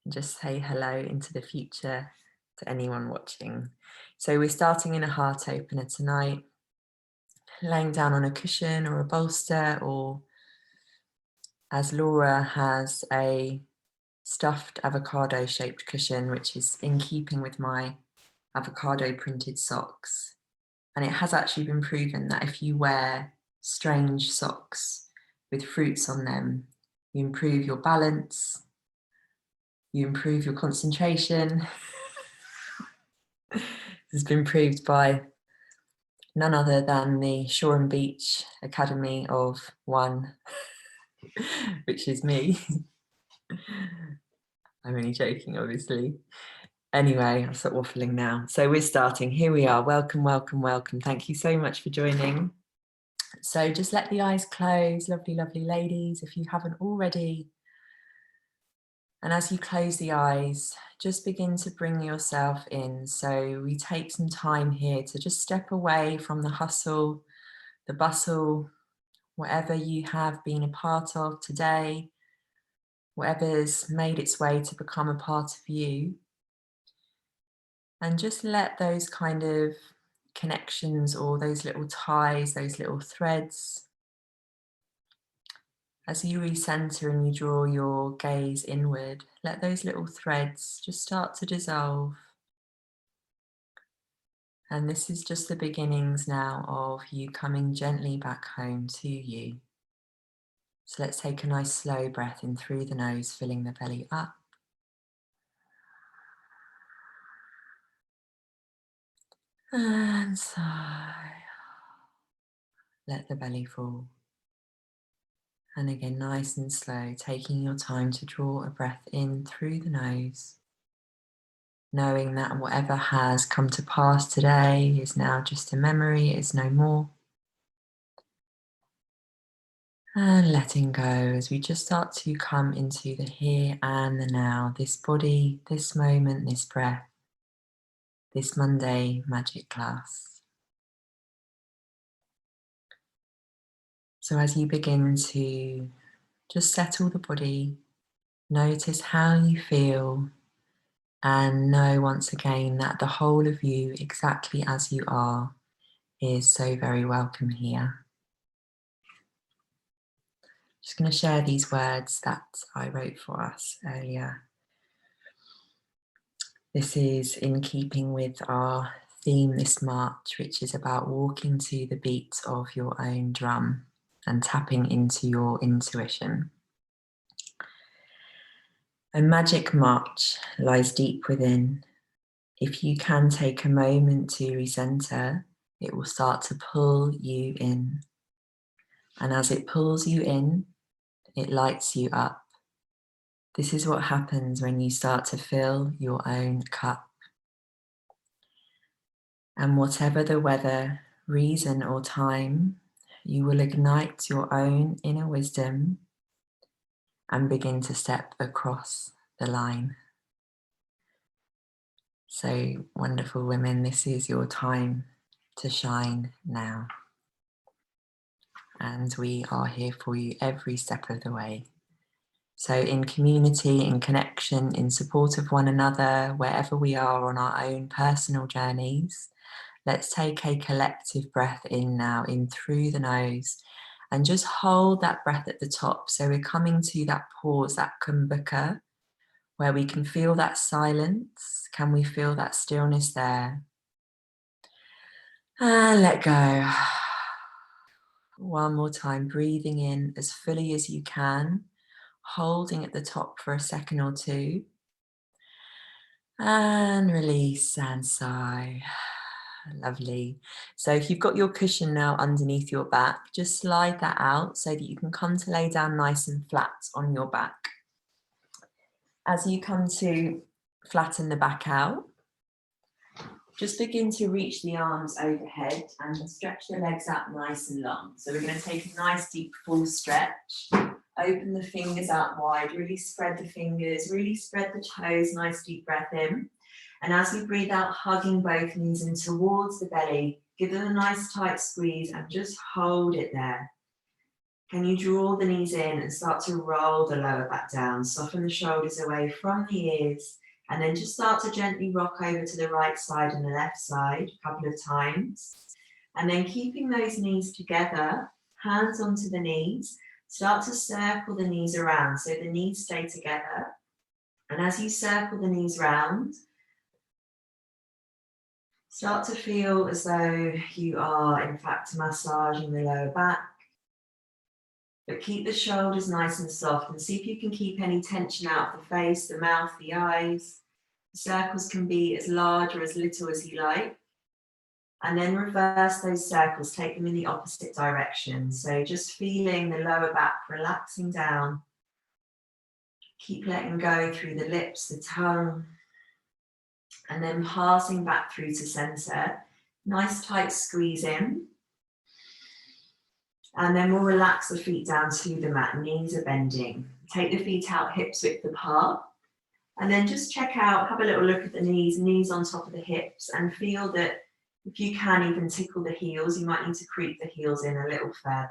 and just say hello into the future to anyone watching. So we're starting in a heart opener tonight, laying down on a cushion or a bolster, or as Laura has a stuffed avocado shaped cushion, which is in keeping with my avocado printed socks. And it has actually been proven that if you wear strange socks with fruits on them, you improve your balance, you improve your concentration. This has been proved by none other than the Shore and Beach Academy of One, which is me. I'm only joking, obviously. Anyway, I'll stop waffling now. So we're starting. Here we are. Welcome, welcome, welcome. Thank you so much for joining. So just let the eyes close, lovely, lovely ladies, if you haven't already. And as you close the eyes, just begin to bring yourself in. So we take some time here to just step away from the hustle, the bustle, whatever you have been a part of today, whatever's made its way to become a part of you. And just let those kind of connections or those little ties, those little threads, as you recenter and you draw your gaze inward, let those little threads just start to dissolve. And this is just the beginnings now of you coming gently back home to you. So let's take a nice slow breath in through the nose, filling the belly up. And sigh. Let the belly fall. And again, nice and slow, taking your time to draw a breath in through the nose, knowing that whatever has come to pass today is now just a memory, it's no more. And letting go as we just start to come into the here and the now, this body, this moment, this breath, this Monday magic class. So as you begin to just settle the body, notice how you feel, and know once again that the whole of you, exactly as you are, is so very welcome here. Just going to share these words that I wrote for us earlier. This is in keeping with our theme this March, which is about walking to the beat of your own drum and tapping into your intuition. A magic march lies deep within. If you can take a moment to recenter, it will start to pull you in. And as it pulls you in, it lights you up. This is what happens when you start to fill your own cup. And whatever the weather, reason, or time, you will ignite your own inner wisdom and begin to step across the line. So, wonderful women, this is your time to shine now. And we are here for you every step of the way. So in community, in connection, in support of one another, wherever we are on our own personal journeys, let's take a collective breath in now, in through the nose, and just hold that breath at the top. So we're coming to that pause, that kumbhaka, where we can feel that silence. Can we feel that stillness there? And let go. One more time, breathing in as fully as you can, holding at the top for a second or two, and release and sigh. Lovely. So if you've got your cushion now underneath your back, just slide that out so that you can come to lay down nice and flat on your back. As you come to flatten the back out, just begin to reach the arms overhead and stretch the legs out nice and long. So we're going to take a nice deep full stretch. Open the fingers out wide, really spread the fingers, really spread the toes, nice deep breath in. And as you breathe out, hugging both knees in towards the belly, give it a nice tight squeeze and just hold it there. Can you draw the knees in and start to roll the lower back down? Soften the shoulders away from the ears, and then just start to gently rock over to the right side and the left side a couple of times. And then keeping those knees together, hands onto the knees, start to circle the knees around so the knees stay together. And as you circle the knees round, start to feel as though you are in fact massaging the lower back. But keep the shoulders nice and soft and see if you can keep any tension out of the face, the mouth, the eyes. The circles can be as large or as little as you like. And then reverse those circles, take them in the opposite direction. So just feeling the lower back relaxing down. Keep letting go through the lips, the tongue, and then passing back through to center. Nice tight squeeze in. And then we'll relax the feet down to the mat, knees are bending. Take the feet out, hips width apart. And then just check out, have a little look at the knees, knees on top of the hips, and feel that if you can even tickle the heels, you might need to creep the heels in a little further.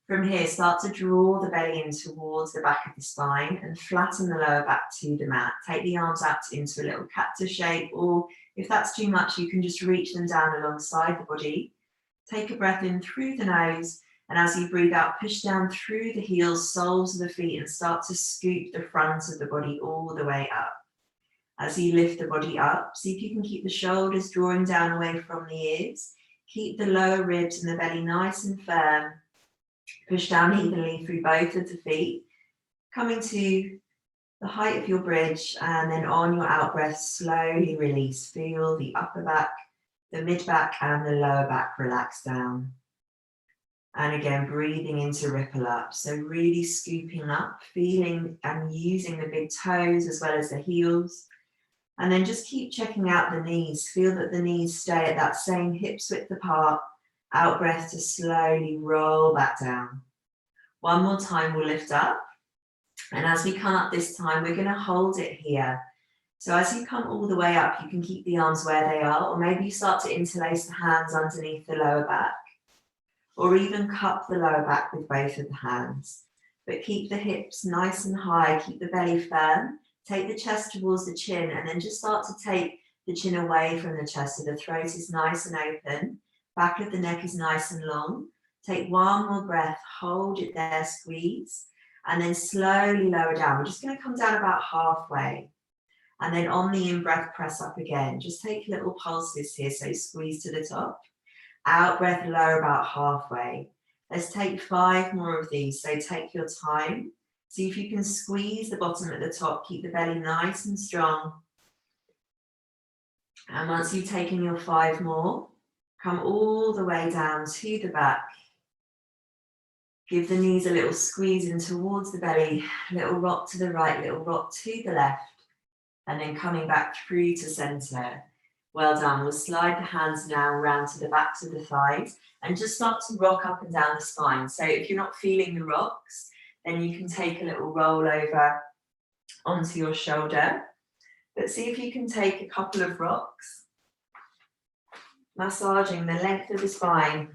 From here, start to draw the belly in towards the back of the spine and flatten the lower back to the mat. Take the arms out into a little cactus shape, or if that's too much, you can just reach them down alongside the body. Take a breath in through the nose, and as you breathe out, push down through the heels, soles of the feet, and start to scoop the front of the body all the way up. As you lift the body up, see if you can keep the shoulders drawing down away from the ears. Keep the lower ribs and the belly nice and firm. Push down evenly through both of the feet, coming to the height of your bridge, and then on your out breath, slowly release. Feel the upper back, the mid back, and the lower back relax down. And again, breathing into ripple up. So really scooping up, feeling and using the big toes as well as the heels. And then just keep checking out the knees. Feel that the knees stay at that same hips width apart. Out breath to slowly roll back down. One more time, we'll lift up. And as we come up this time, we're going to hold it here. So as you come all the way up, you can keep the arms where they are, or maybe you start to interlace the hands underneath the lower back, or even cup the lower back with both of the hands. But keep the hips nice and high, keep the belly firm, take the chest towards the chin, and then just start to take the chin away from the chest so the throat is nice and open, back of the neck is nice and long. Take one more breath, hold it there, squeeze, and then slowly lower down. We're just going to come down about halfway. And then on the in-breath, press up again. Just take little pulses here, so squeeze to the top. Out breath, lower about halfway. Let's take 5 more of these, so take your time. See if you can squeeze the bottom at the top, keep the belly nice and strong. And once you've taken your 5 more, come all the way down to the back. Give the knees a little squeeze in towards the belly, little rock to the right, little rock to the left. And then coming back through to center. Well done. We'll slide the hands now around to the backs of the thighs and just start to rock up and down the spine. So if you're not feeling the rocks, then you can take a little roll over onto your shoulder. But see if you can take a couple of rocks, massaging the length of the spine.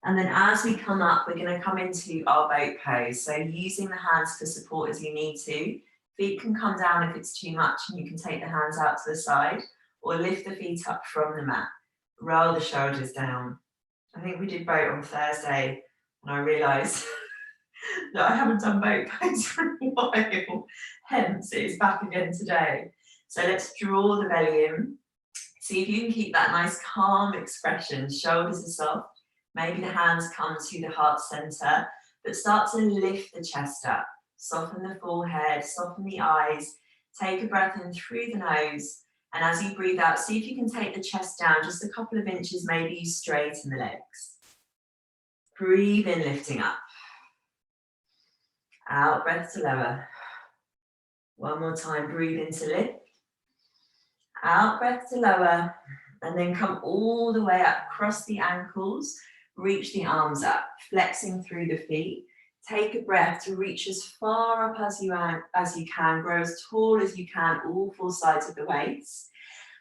And then as we come up, we're going to come into our boat pose. So using the hands for support as you need to. Feet can come down if it's too much, and you can take the hands out to the side, or lift the feet up from the mat. Roll the shoulders down. I think we did boat on Thursday, and I realised that I haven't done boat pose for a while, hence it's back again today. So let's draw the belly in. See if you can keep that nice calm expression. Shoulders are soft. Maybe the hands come to the heart center, but start to lift the chest up. Soften the forehead, soften the eyes. Take a breath in through the nose. And as you breathe out, see if you can take the chest down just a couple of inches, maybe you straighten the legs. Breathe in, lifting up. Out, breath to lower. One more time, breathe in to lift. Out, breath to lower. And then come all the way up, cross the ankles, reach the arms up, flexing through the feet. Take a breath to reach as far up as you can, grow as tall as you can, all 4 sides of the waist.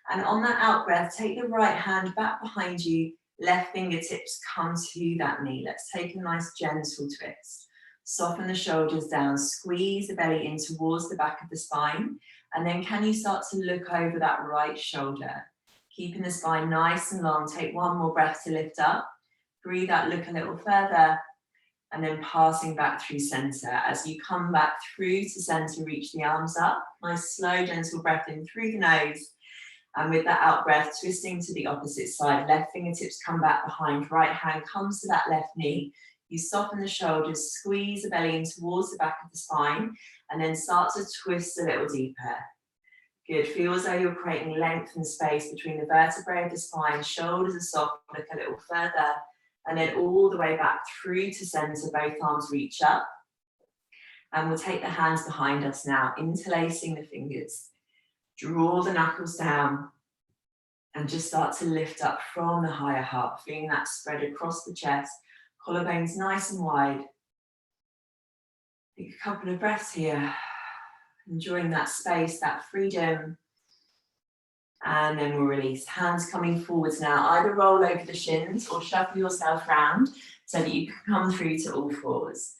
And on that out breath, take the right hand back behind you, Left fingertips come to that knee. Let's take a nice gentle twist. Soften the shoulders down, squeeze the belly in towards the back of the spine. And then can you start to look over that right shoulder? Keeping the spine nice and long. Take one more breath to lift up. Breathe out, look a little further. And then passing back through center. As you come back through to center, reach the arms up. Nice slow, gentle breath in through the nose. And with that out breath, twisting to the opposite side. Left fingertips come back behind. Right hand comes to that left knee. You soften the shoulders, squeeze the belly in towards the back of the spine, and then start to twist a little deeper. Good. Feel as though you're creating length and space between the vertebrae of the spine. Shoulders are soft. Look a little further. And then all the way back through to center. Both arms reach up. And we'll take the hands behind us now, interlacing the fingers. Draw the knuckles down. And just start to lift up from the higher heart. Feeling that spread across the chest. Collarbones nice and wide. Take a couple of breaths here. Enjoying that space, that freedom. And then we'll release. Hands coming forwards now. Either roll over the shins or shuffle yourself round so that you can come through to all fours.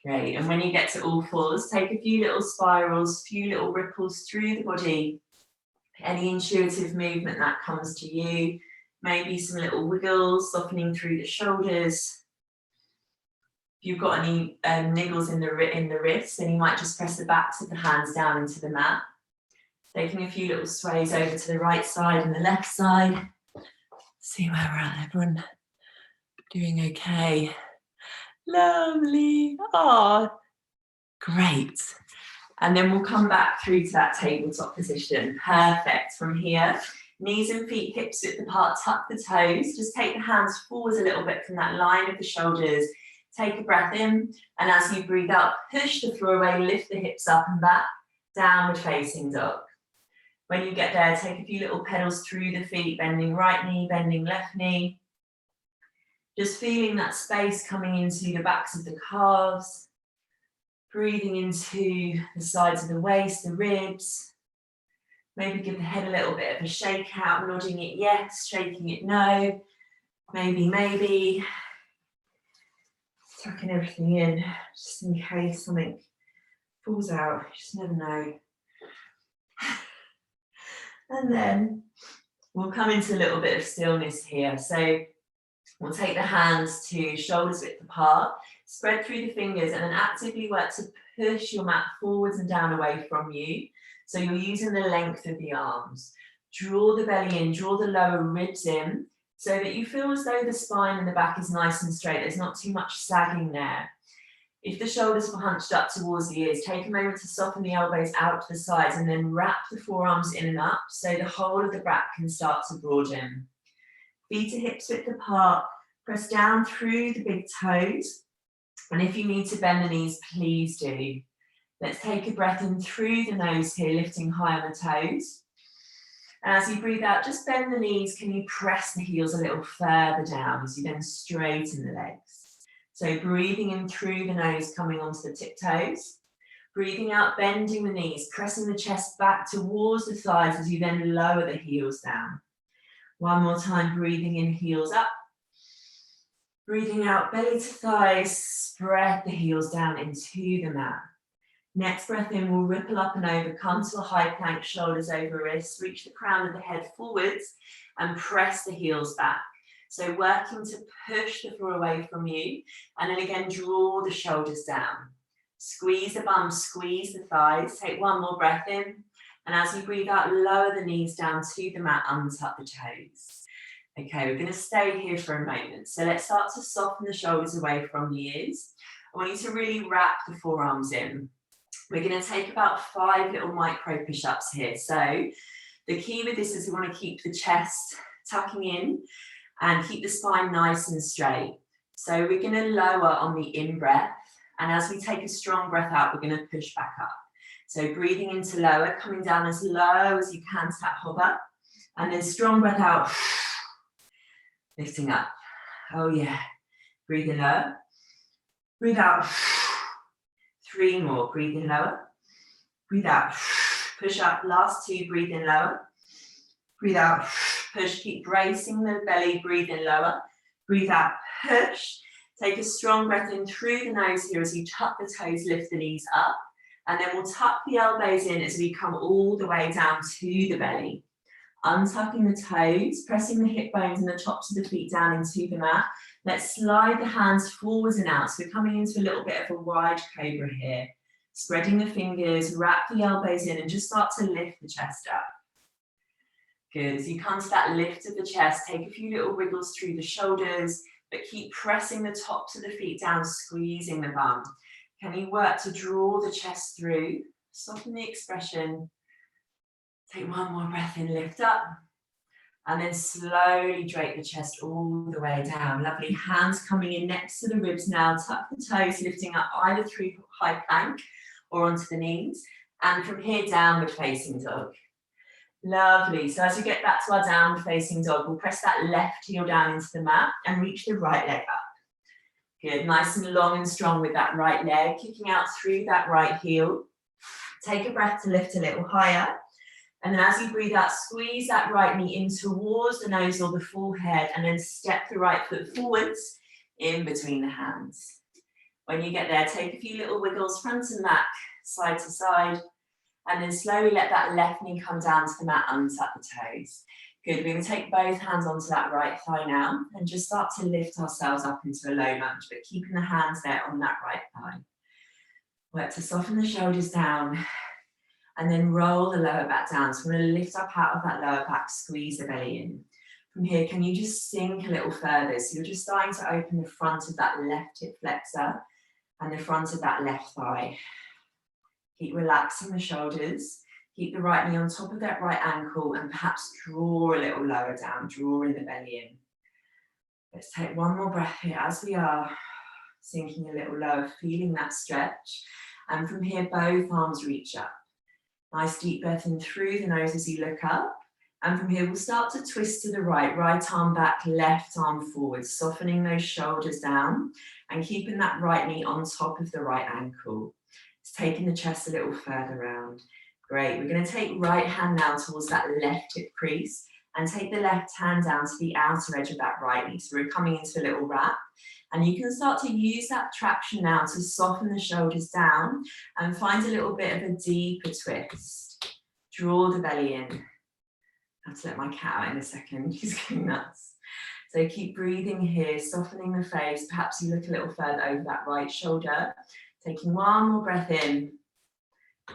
Great. And when you get to all fours, take a few little spirals, few little ripples through the body. Any intuitive movement that comes to you. Maybe some little wiggles, softening through the shoulders. If you've got any niggles in the wrists, then you might just press the backs of the hands down into the mat. Taking a few little sways over to the right side and the left side. See where we're at, everyone. Doing okay. Lovely. Oh, great. And then we'll come back through to that tabletop position. Perfect. From here, knees and feet hips width apart, tuck the toes. Just take the hands forwards a little bit from that line of the shoulders. Take a breath in, and as you breathe out, push the floor away, lift the hips up and back, downward facing dog. When you get there, take a few little pedals through the feet, bending right knee, bending left knee. Just feeling that space coming into the backs of the calves. Breathing into the sides of the waist, the ribs. Maybe give the head a little bit of a shake out, nodding it yes, shaking it no. Maybe. Tucking everything in, just in case something falls out. You just never know. And then we'll come into a little bit of stillness here. So we'll take the hands to shoulders width apart, spread through the fingers, and then actively work to push your mat forwards and down away from you. So you're using the length of the arms. Draw the belly in, draw the lower ribs in, so that you feel as though the spine and the back is nice and straight. There's not too much sagging there. If the shoulders were hunched up towards the ears, take a moment to soften the elbows out to the sides and then wrap the forearms in and up so the whole of the back can start to broaden. Feet to hips width apart, press down through the big toes. And if you need to bend the knees, please do. Let's take a breath in through the nose here, lifting high on the toes. And as you breathe out, just bend the knees. Can you press the heels a little further down as you then straighten the legs? So breathing in through the nose, coming onto the tiptoes. Breathing out, bending the knees, pressing the chest back towards the thighs as you then lower the heels down. One more time, breathing in, heels up. Breathing out, belly to thighs, spread the heels down into the mat. Next breath in, we'll ripple up and over, come to a high plank, shoulders over wrists, reach the crown of the head forwards and press the heels back. So working to push the floor away from you, and then again, draw the shoulders down. Squeeze the bum, squeeze the thighs, take one more breath in, and as you breathe out, lower the knees down to the mat, untuck the toes. Okay, we're gonna stay here for a moment. So let's start to soften the shoulders away from the ears. I want you to really wrap the forearms in. We're going to take about 5 little micro push-ups here. So the key with this is we want to keep the chest tucking in and keep the spine nice and straight. So we're going to lower on the in-breath, and as we take a strong breath out, we're going to push back up. So breathing into lower, coming down as low as you can to that hover, and then strong breath out, lifting up. Oh yeah, breathe in lower, breathe out. 3 more, breathe in lower, breathe out, push up, last 2, breathe in lower, breathe out, push, keep bracing the belly, breathe in lower, breathe out, push. Take a strong breath in through the nose here as you tuck the toes, lift the knees up, and then we'll tuck the elbows in as we come all the way down to the belly. Untucking the toes, pressing the hip bones and the tops of the feet down into the mat. Let's slide the hands forwards and out. So we're coming into a little bit of a wide cobra here. Spreading the fingers, wrap the elbows in and just start to lift the chest up. Good, as you come to that lift of the chest, take a few little wiggles through the shoulders, but keep pressing the tops of the feet down, squeezing the bum. Can you work to draw the chest through? Soften the expression. Take one more breath in, lift up. And then slowly drape the chest all the way down. Lovely, hands coming in next to the ribs now. Tuck the toes, lifting up either through high plank or onto the knees. And from here, downward facing dog. Lovely, so as we get back to our downward facing dog, we'll press that left heel down into the mat and reach the right leg up. Good, nice and long and strong with that right leg, kicking out through that right heel. Take a breath to lift a little higher. And then as you breathe out, squeeze that right knee in towards the nose or the forehead, and then step the right foot forwards in between the hands. When you get there, take a few little wiggles front and back, side to side, and then slowly let that left knee come down to the mat, untuck the toes. Good, we're going to take both hands onto that right thigh now, and just start to lift ourselves up into a low lunge, but keeping the hands there on that right thigh. Work to soften the shoulders down, and then roll the lower back down. So we're going to lift up out of that lower back, squeeze the belly in. From here, can you just sink a little further? So you're just starting to open the front of that left hip flexor and the front of that left thigh. Keep relaxing the shoulders. Keep the right knee on top of that right ankle and perhaps draw a little lower down, drawing the belly in. Let's take one more breath here as we are sinking a little lower, feeling that stretch. And from here, both arms reach up. Nice deep breath in through the nose as you look up. And from here, we'll start to twist to the right, right arm back, left arm forward, softening those shoulders down and keeping that right knee on top of the right ankle. It's taking the chest a little further round. Great, we're going to take right hand now towards that left hip crease and take the left hand down to the outer edge of that right knee. So we're coming into a little wrap. And you can start to use that traction now to soften the shoulders down and find a little bit of a deeper twist. Draw the belly in. I have to let my cat out in a second, she's going nuts. So keep breathing here, softening the face. Perhaps you look a little further over that right shoulder. Taking one more breath in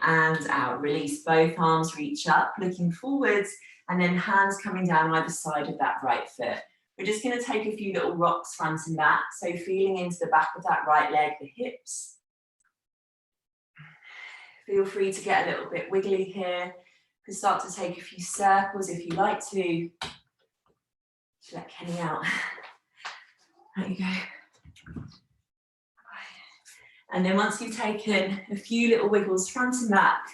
and out. Release both arms, reach up, looking forwards, and then hands coming down either side of that right foot. We're just going to take a few little rocks front and back. So feeling into the back of that right leg, the hips. Feel free to get a little bit wiggly here. You can start to take a few circles if you like to. Just let Kenny out. There you go. And then once you've taken a few little wiggles front and back,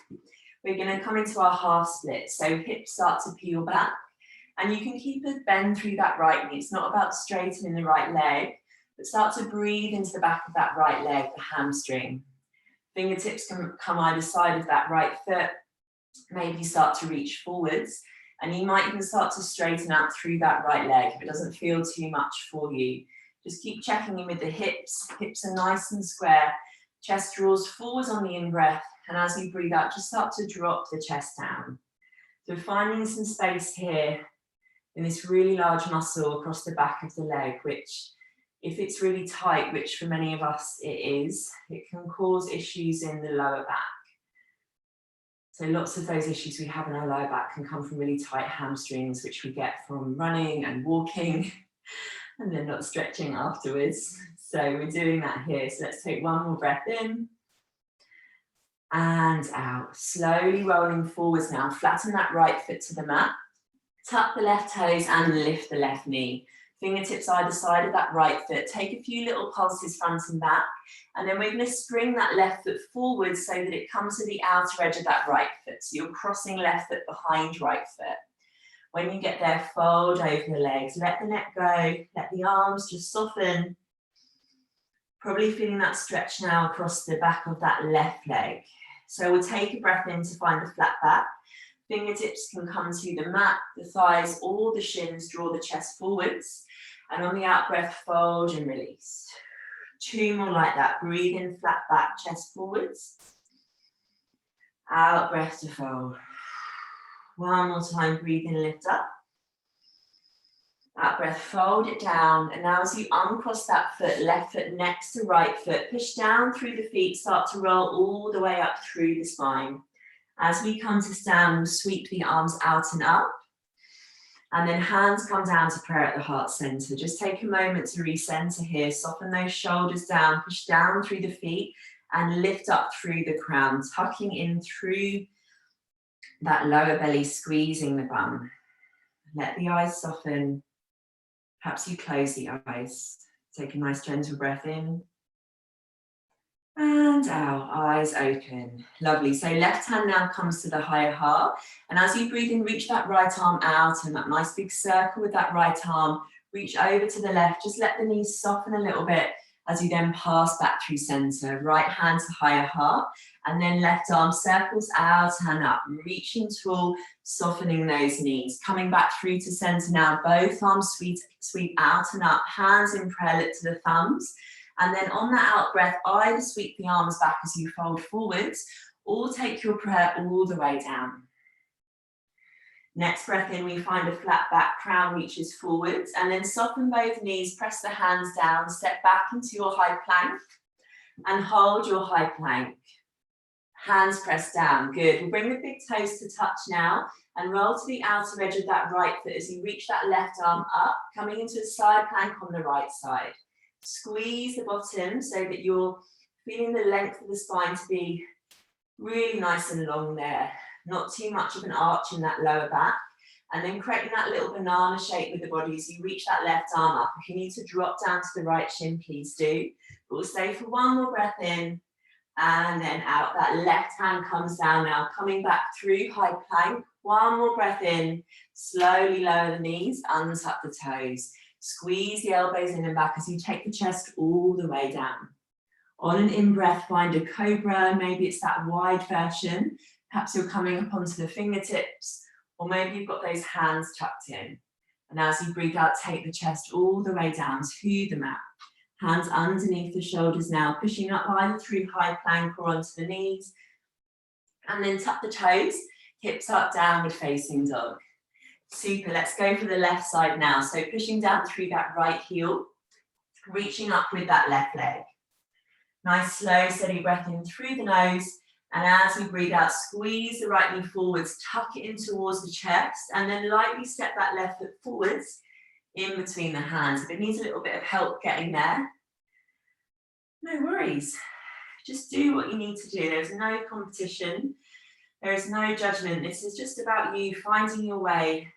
we're going to come into our half split. So hips start to peel back. And you can keep a bend through that right knee. It's not about straightening the right leg, but start to breathe into the back of that right leg, the hamstring. Fingertips can come either side of that right foot. Maybe start to reach forwards. And you might even start to straighten out through that right leg if it doesn't feel too much for you. Just keep checking in with the hips. Hips are nice and square. Chest draws forwards on the in-breath. And as you breathe out, just start to drop the chest down. So finding some space here in this really large muscle across the back of the leg, which if it's really tight, which for many of us it is, it can cause issues in the lower back. So lots of those issues we have in our lower back can come from really tight hamstrings, which we get from running and walking and then not stretching afterwards. So we're doing that here. So let's take one more breath in and out. Slowly rolling forwards now. Flatten that right foot to the mat. Tuck the left toes and lift the left knee. Fingertips either side of that right foot. Take a few little pulses front and back. And then we're going to spring that left foot forward so that it comes to the outer edge of that right foot. So you're crossing left foot behind right foot. When you get there, fold over the legs. Let the neck go. Let the arms just soften. Probably feeling that stretch now across the back of that left leg. So we'll take a breath in to find a flat back. Fingertips can come to the mat, the thighs or the shins, draw the chest forwards. And on the out breath, fold and release. 2 more like that. Breathe in, flat back, chest forwards. Out breath to fold. 1 more time, breathe in, lift up. Out breath, fold it down. And now as you uncross that foot, left foot next to right foot, push down through the feet, start to roll all the way up through the spine. As we come to stand, we'll sweep the arms out and up. And then hands come down to prayer at the heart center. Just take a moment to recenter here. Soften those shoulders down, push down through the feet and lift up through the crown, tucking in through that lower belly, squeezing the bum. Let the eyes soften. Perhaps you close the eyes. Take a nice gentle breath in. And out, eyes open. Lovely. So left hand now comes to the higher heart. And as you breathe in, reach that right arm out and that nice big circle with that right arm. Reach over to the left. Just let the knees soften a little bit as you then pass back through center. Right hand to higher heart. And then left arm circles out and up. Reaching tall, softening those knees. Coming back through to center now. Both arms sweep out and up. Hands in prayer, lift to the thumbs. And then on that out breath, either sweep the arms back as you fold forwards, or take your prayer all the way down. Next breath in, we find a flat back, crown reaches forwards, and then soften both knees, press the hands down, step back into your high plank, and hold your high plank. Hands pressed down, good. We'll bring the big toes to touch now, and roll to the outer edge of that right foot as you reach that left arm up, coming into a side plank on the right side. Squeeze the bottom so that you're feeling the length of the spine to be really nice and long there. Not too much of an arch in that lower back. And then creating that little banana shape with the body as you reach that left arm up. If you need to drop down to the right shin, please do. But we'll stay for 1 more breath in and then out. That left hand comes down now, coming back through high plank. 1 more breath in. Slowly lower the knees, untuck the toes. Squeeze the elbows in and back as you take the chest all the way down. On an in-breath, find a cobra. Maybe it's that wide version. Perhaps you're coming up onto the fingertips, or maybe you've got those hands tucked in. And as you breathe out, take the chest all the way down to the mat. Hands underneath the shoulders now, pushing up either through high plank or onto the knees. And then tuck the toes, hips up, downward facing dog. Super, let's go for the left side now. So pushing down through that right heel, reaching up with that left leg. Nice, slow, steady breath in through the nose. And as we breathe out, squeeze the right knee forwards, tuck it in towards the chest, and then lightly step that left foot forwards in between the hands. If it needs a little bit of help getting there, no worries. Just do what you need to do. There's no competition. There is no judgment. This is just about you finding your way,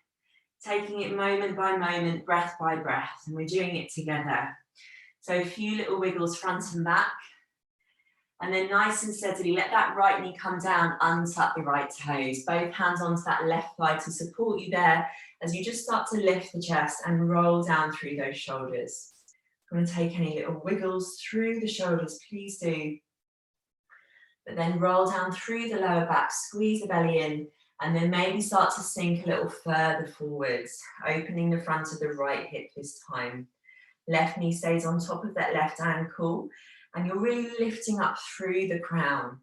taking it moment by moment, breath by breath, and we're doing it together. So a few little wiggles front and back, and then nice and steadily, let that right knee come down, untuck the right toes, both hands onto that left thigh to support you there as you just start to lift the chest and roll down through those shoulders. If you want to take any little wiggles through the shoulders, please do. But then roll down through the lower back, squeeze the belly in, and then maybe start to sink a little further forwards, opening the front of the right hip this time. Left knee stays on top of that left ankle, and you're really lifting up through the crown.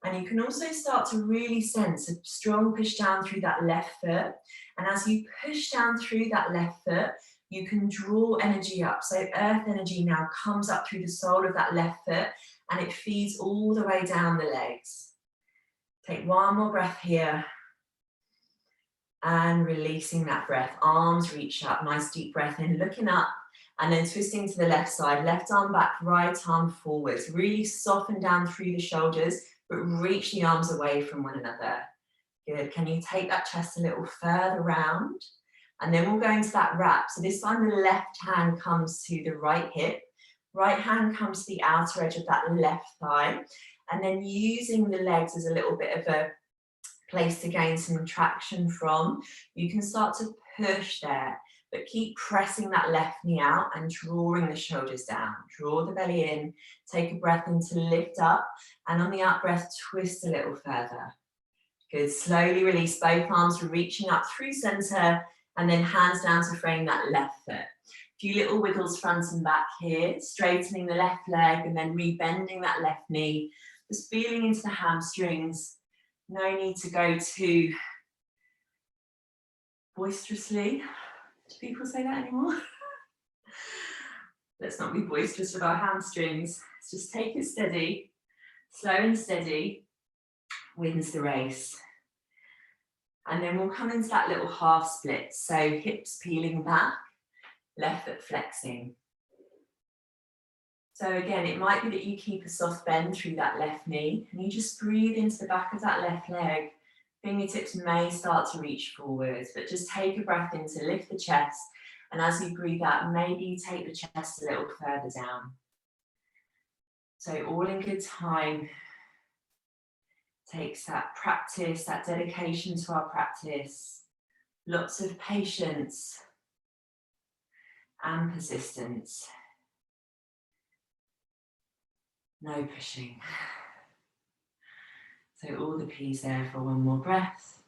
And you can also start to really sense a strong push down through that left foot. And as you push down through that left foot, you can draw energy up. So earth energy now comes up through the sole of that left foot, and it feeds all the way down the legs. Take 1 more breath here. And releasing that breath. Arms reach up. Nice deep breath in, looking up. And then twisting to the left side. Left arm back, right arm forwards. Really soften down through the shoulders, but reach the arms away from one another. Good. Can you take that chest a little further round? And then we'll go into that wrap. So this time the left hand comes to the right hip. Right hand comes to the outer edge of that left thigh. And then using the legs as a little bit of a place to gain some traction from, you can start to push there, but keep pressing that left knee out and drawing the shoulders down. Draw the belly in, take a breath in to lift up, and on the out breath, twist a little further. Good, slowly release both arms, reaching up through center, and then hands down to frame that left foot. A few little wiggles front and back here, straightening the left leg and then rebending that left knee, just feeling into the hamstrings. No need to go too boisterously. Do people say that anymore? Let's not be boisterous with our hamstrings. Let's just take it steady. Slow and steady wins the race. And then we'll come into that little half split. So hips peeling back, left foot flexing. So again, it might be that you keep a soft bend through that left knee and you just breathe into the back of that left leg. Fingertips may start to reach forwards, but just take a breath in to lift the chest. And as you breathe out, maybe you take the chest a little further down. So all in good time. Takes that practice, that dedication to our practice. Lots of patience and persistence. No pushing. So all the P's there for one more breath.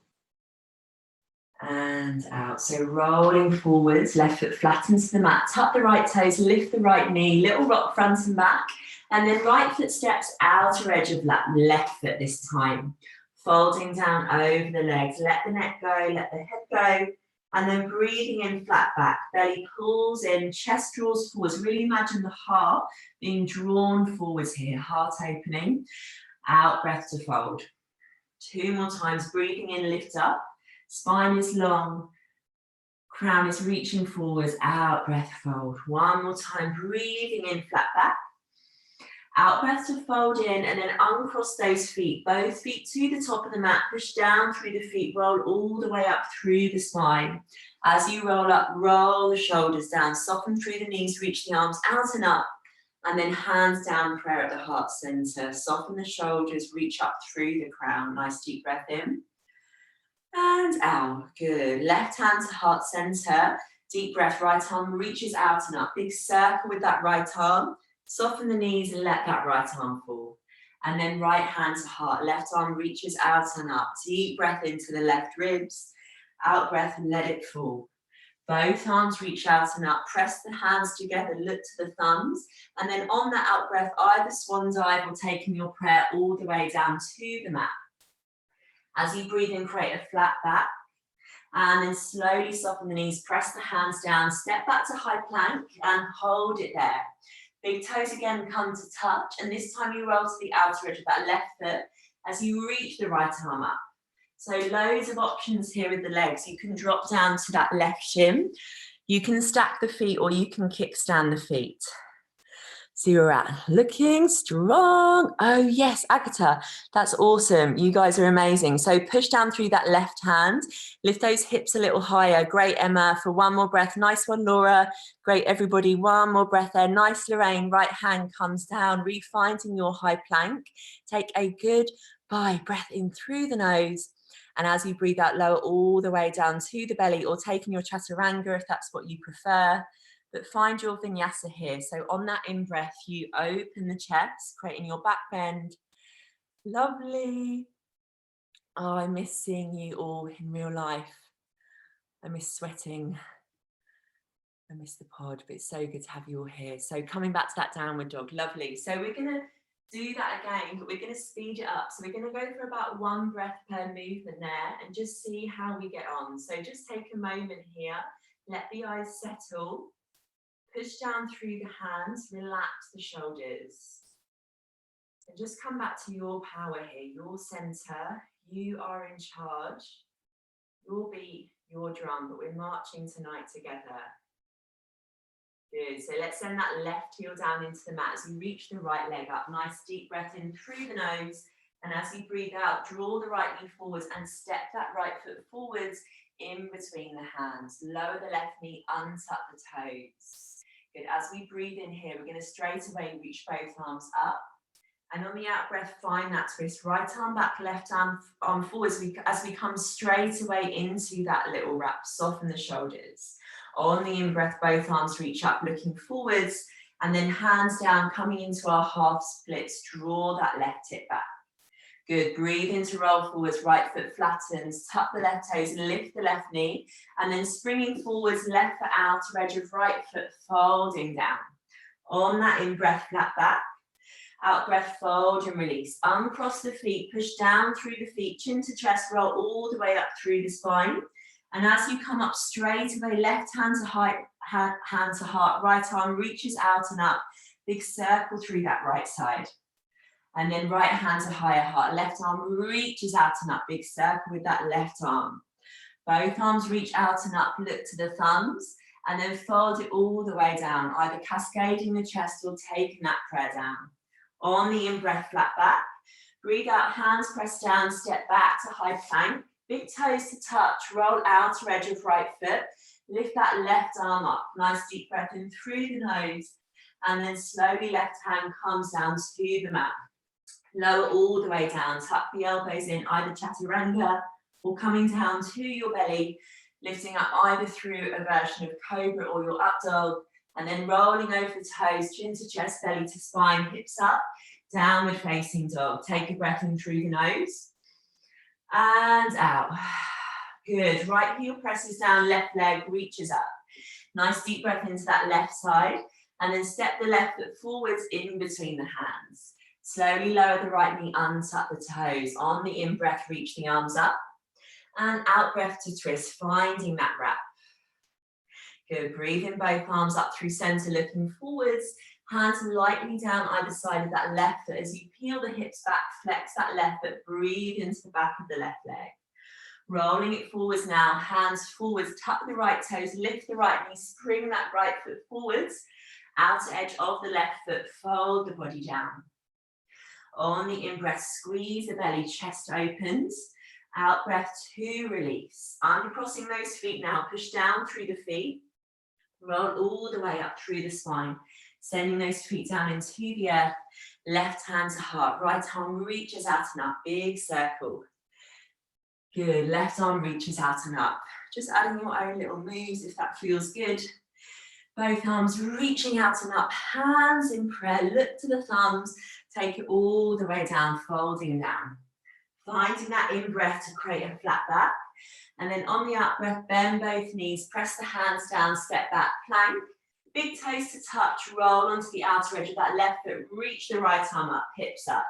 And out. So rolling forwards, left foot flattens to the mat. Tuck the right toes, lift the right knee, little rock front and back. And then right foot steps outer edge of that left foot this time. Folding down over the legs. Let the neck go, let the head go. And then breathing in flat back. Belly pulls in, chest draws forwards. Really imagine the heart being drawn forwards here. Heart opening. Out, breath to fold. 2 more times. Breathing in, lift up. Spine is long. Crown is reaching forwards. Out, breath, fold. 1 more time. Breathing in, flat back. Out breath to fold in and then uncross those feet. Both feet to the top of the mat. Push down through the feet. Roll all the way up through the spine. As you roll up, roll the shoulders down. Soften through the knees. Reach the arms out and up. And then hands down, prayer at the heart center. Soften the shoulders. Reach up through the crown. Nice deep breath in. And out. Good. Left hand to heart center. Deep breath. Right arm reaches out and up. Big circle with that right arm. Soften the knees and let that right arm fall. And then right hand to heart. Left arm reaches out and up. Deep breath into the left ribs. Out breath and let it fall. Both arms reach out and up. Press the hands together. Look to the thumbs. And then on that out breath, either swan dive or taking your prayer all the way down to the mat. As you breathe in, create a flat back. And then slowly soften the knees. Press the hands down. Step back to high plank and hold it there. Big toes again come to touch, and this time you roll to the outer edge of that left foot as you reach the right arm up. So loads of options here with the legs. You can drop down to that left shin, you can stack the feet, or you can kickstand the feet. So you're at looking strong. Oh yes, Agatha, that's awesome. You guys are amazing. So push down through that left hand, lift those hips a little higher. Great, Emma, for one more breath. Nice one, Laura. Great, everybody. One more breath there. Nice, Lorraine. Right hand comes down, refinding your high plank. Take a goodbye breath in through the nose. And as you breathe out, lower all the way down to the belly, or taking your chaturanga if that's what you prefer. But find your vinyasa here. So on that in-breath, you open the chest, creating your back bend. Lovely. Oh, I miss seeing you all in real life. I miss sweating. I miss the pod, but it's so good to have you all here. So coming back to that downward dog, lovely. So we're gonna do that again, but we're gonna speed it up. So we're gonna go for about 1 breath per movement there and just see how we get on. So just take a moment here, let the eyes settle. Push down through the hands, relax the shoulders. And just come back to your power here, your center. You are in charge. Your beat, your drum, but we're marching tonight together. Good, so let's send that left heel down into the mat as you reach the right leg up. Nice deep breath in through the nose. And as you breathe out, draw the right knee forwards and step that right foot forwards in between the hands. Lower the left knee, untuck the toes. Good, as we breathe in here, we're going to straight away reach both arms up. And on the out breath, find that twist. Right arm back, left arm forwards as we come straight away into that little wrap. Soften the shoulders. On the in breath, both arms reach up, looking forwards. And then hands down, coming into our half splits. Draw that left hip back. Good, breathe in to roll forwards, right foot flattens, tuck the left toes, lift the left knee, and then springing forwards, left foot outer edge of right foot, folding down. On that in-breath, flat back. Out breath, fold and release. Uncross the feet, push down through the feet, chin to chest, roll all the way up through the spine. And as you come up straight away, left hand to heart, right arm reaches out and up. Big circle through that right side. And then right hand to higher heart, left arm reaches out and up, big circle with that left arm. Both arms reach out and up, look to the thumbs, and then fold it all the way down, either cascading the chest or taking that prayer down. On the in-breath, flat back. Breathe out, hands press down, step back to high plank. Big toes to touch, roll outer edge of right foot. Lift that left arm up. Nice deep breath in through the nose. And then slowly left hand comes down to the mat. Lower all the way down, tuck the elbows in, either chaturanga or coming down to your belly. Lifting up either through a version of cobra or your up dog. And then rolling over the toes, chin to chest, belly to spine, hips up, downward facing dog. Take a breath in through the nose and out. Good, right heel presses down, left leg reaches up. Nice deep breath into that left side and then step the left foot forwards in between the hands. Slowly lower the right knee, untuck the toes. On the in-breath, reach the arms up and out breath to twist, finding that wrap. Good, breathe in both arms up through center, looking forwards. Hands lightly down either side of that left foot as you peel the hips back, flex that left foot, breathe into the back of the left leg. Rolling it forwards now, hands forwards, tuck the right toes, lift the right knee, spring that right foot forwards. Outer edge of the left foot, fold the body down. On the in-breath, squeeze the belly, chest opens. Out breath to release. Uncrossing those feet now, push down through the feet. Roll all the way up through the spine, sending those feet down into the earth. Left hand to heart, right arm reaches out and up, big circle. Good, left arm reaches out and up. Just adding your own little moves if that feels good. Both arms reaching out and up, hands in prayer, look to the thumbs, take it all the way down, folding down. Finding that in-breath to create a flat back. And then on the out breath, bend both knees, press the hands down, step back, plank. Big toes to touch, roll onto the outer edge of that left foot, reach the right arm up, hips up.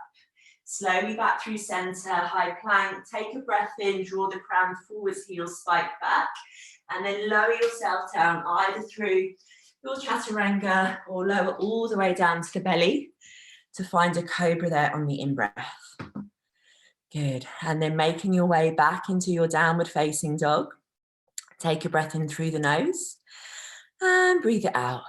Slowly back through center, high plank, take a breath in, draw the crown forwards, heels spike back. And then lower yourself down, either through your chaturanga or lower all the way down to the belly to find a cobra there on the in-breath. Good, and then making your way back into your downward facing dog. Take a breath in through the nose and breathe it out.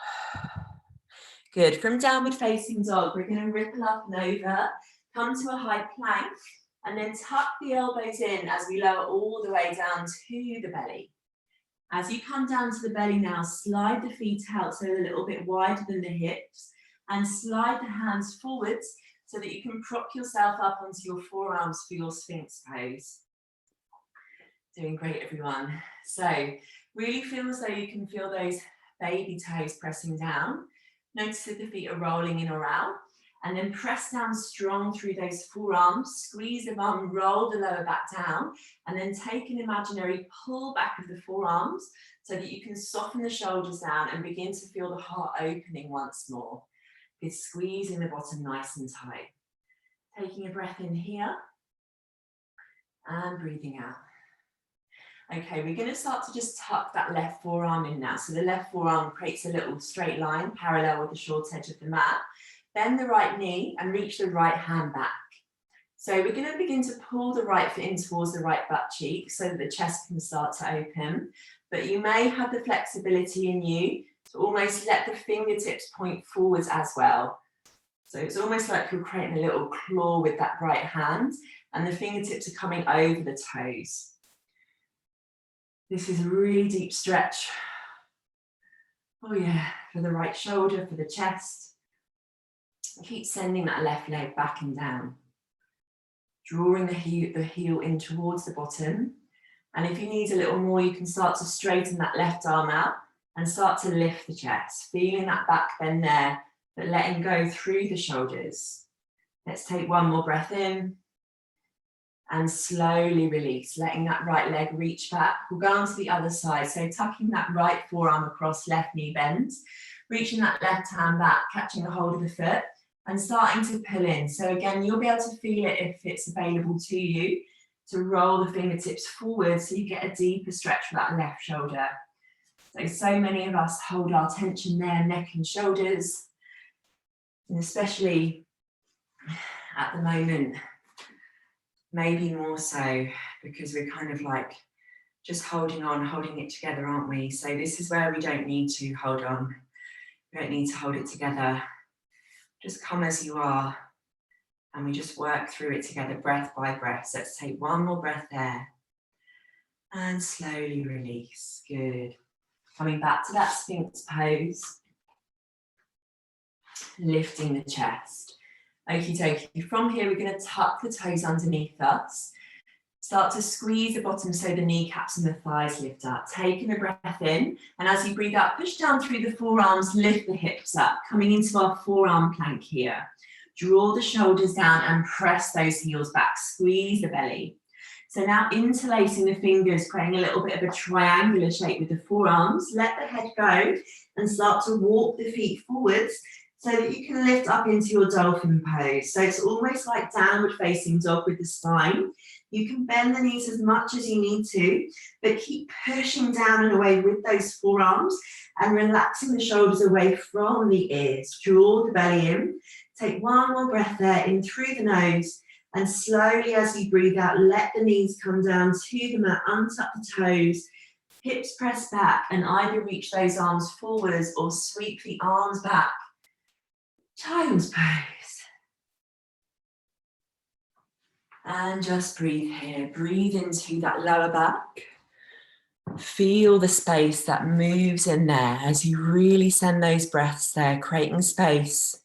Good, from downward facing dog, we're gonna ripple up and over, come to a high plank, and then tuck the elbows in as we lower all the way down to the belly. As you come down to the belly now, slide the feet out so they're a little bit wider than the hips, and slide the hands forwards so that you can prop yourself up onto your forearms for your Sphinx Pose. Doing great, everyone. So really feel as though you can feel those baby toes pressing down. Notice if the feet are rolling in or out. And then press down strong through those forearms. Squeeze the bum, roll the lower back down. And then take an imaginary pull back of the forearms so that you can soften the shoulders down and begin to feel the heart opening once more. Good, squeezing the bottom nice and tight. Taking a breath in here and breathing out. Okay, we're going to start to just tuck that left forearm in now. So the left forearm creates a little straight line parallel with the short edge of the mat. Bend the right knee and reach the right hand back. So we're going to begin to pull the right foot in towards the right butt cheek so that the chest can start to open. But you may have the flexibility in you to almost let the fingertips point forwards as well. So it's almost like you're creating a little claw with that right hand and the fingertips are coming over the toes. This is a really deep stretch. Oh yeah, for the right shoulder, for the chest. Keep sending that left leg back and down. Drawing the heel in towards the bottom. And if you need a little more, you can start to straighten that left arm out and start to lift the chest. Feeling that back bend there, but letting go through the shoulders. Let's take one more breath in And slowly release, letting that right leg reach back. We'll go on to the other side. So tucking that right forearm across, left knee bends, reaching that left hand back, catching a hold of the foot and starting to pull in. So again, you'll be able to feel it if it's available to you, to roll the fingertips forward so you get a deeper stretch for that left shoulder. So many of us hold our tension there, neck and shoulders, and especially at the moment, maybe more so because we're kind of like just holding on, holding it together, aren't we? So this is where we don't need to hold on. We don't need to hold it together. Just come as you are and we just work through it together, breath by breath. So let's take one more breath there and slowly release. Good. Coming back to that Sphinx pose. Lifting the chest. Okie dokie. From here, we're going to tuck the toes underneath us. Start to squeeze the bottom so the kneecaps and the thighs lift up. Taking a breath in, and as you breathe out, push down through the forearms, lift the hips up. Coming into our forearm plank here. Draw the shoulders down and press those heels back. Squeeze the belly. So now interlacing the fingers, creating a little bit of a triangular shape with the forearms. Let the head go and start to walk the feet forwards so that you can lift up into your dolphin pose. So it's almost like downward facing dog with the spine. You can bend the knees as much as you need to, but keep pushing down and away with those forearms and relaxing the shoulders away from the ears. Draw the belly in. Take one more breath there in through the nose. And slowly as you breathe out, let the knees come down to the mat, untuck the toes, hips press back and either reach those arms forwards or sweep the arms back. Child's pose. And just breathe here. Breathe into that lower back. Feel the space that moves in there as you really send those breaths there, creating space.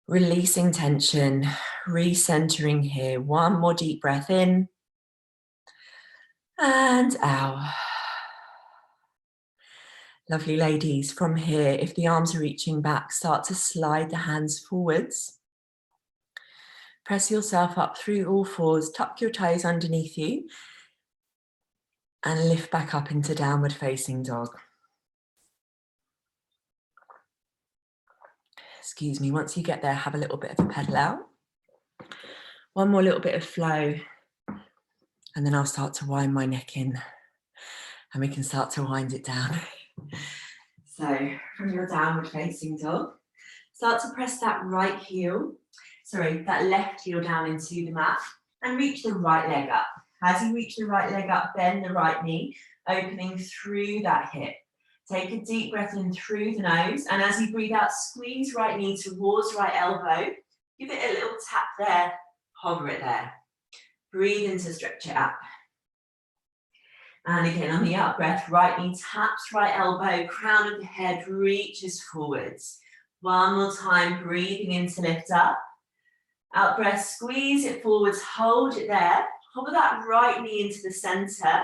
Releasing tension, recentering here. One more deep breath in and out. Lovely ladies, from here, if the arms are reaching back, start to slide the hands forwards. Press yourself up through all fours, tuck your toes underneath you and lift back up into downward facing dog. Excuse me, once you get there, have a little bit of a pedal out. One more little bit of flow, and then I'll start to wind my neck in, and we can start to wind it down. So, from your downward facing dog, start to press that left heel down into the mat, and reach the right leg up. As you reach the right leg up, bend the right knee, opening through that hip. Take a deep breath in through the nose, and as you breathe out, squeeze right knee towards right elbow. Give it a little tap there, hover it there. Breathe in to stretch it up. And again, on the out breath, right knee taps right elbow, crown of the head reaches forwards. One more time, breathing in to lift up. Out breath, squeeze it forwards, hold it there. Hover that right knee into the center,